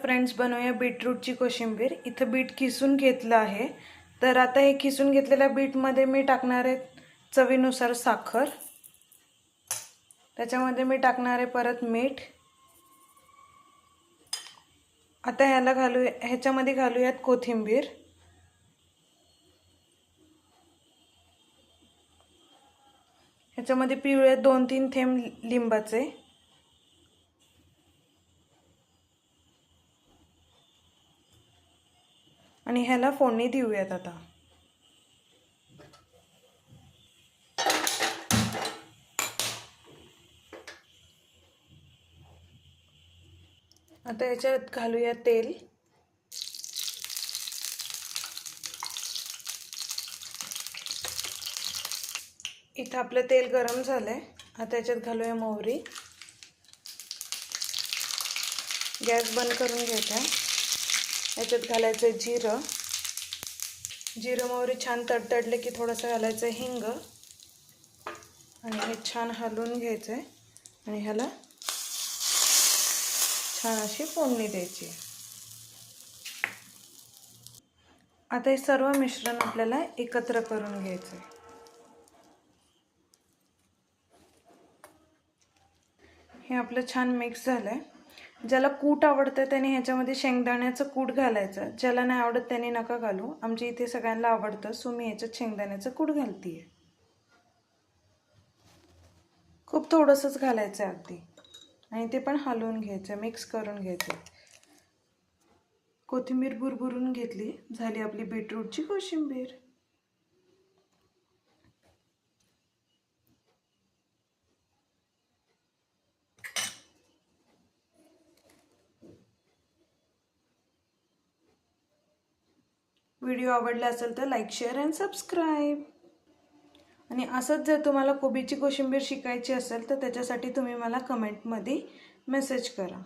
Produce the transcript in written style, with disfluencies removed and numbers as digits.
Friends, बनवूया बीटरूटची कोशिंबीर। इथं बीट किसून घेतलं आहे। तर आता हे किसून घेतलेल्या बीटमध्ये मी टाकणार आहे चवीनुसार साखर। त्याच्यामध्ये मी टाकणार आहे परत मीठ। आता ह्याच्यामध्ये घालूयात कोथिंबीर। ह्याच्यामध्ये पिळूयात 2-3 थेंब लिंबाचे। आणि ह्याला फोडणी देऊयात आता। आता याच्यात घालूया तेल। इथं आपलं तेल गरम झालंय। आता याच्यात घालूया मोहरी। गॅस बंद करून घ्यायचा। याच्यात घालायचं जिरं। जिरं मोहरी छान तडतडले की थोडंसं घालायचं हिंग आणि हे छान हलवून घ्यायचं आणि ह्याला छान अशी फोडणी द्यायची। आता हे सर्व मिश्रण आपल्याला एकत्र करून घ्यायचं आहे। हे आपलं छान मिक्स झालंय। ज्याला कूट आवडतं त्याने ह्याच्यामध्ये शेंगदाण्याचं कूट घालायचं। ज्याला नाही आवडत त्याने नका घालू। आमच्या इथे सगळ्यांना आवडतं, सो मी ह्याच्यात शेंगदाण्याचं कूट घालतेय। खूप थोडंसंच घालायचं आहे अगदी, आणि ते पण हलवून घ्यायचं, मिक्स करून घ्यायचं। कोथिंबीर भुरभुरून घेतली, झाली आपली बीटरूटची कोशिंबीर। व्हिडिओ आवडला असेल तर लाईक, शेअर अँड सबस्क्राईब। आणि असंच जर तुम्हाला कोबीची कोशिंबीर शिकायची असेल तर त्याच्यासाठी तुम्ही मला कमेंटमध्ये मेसेज करा।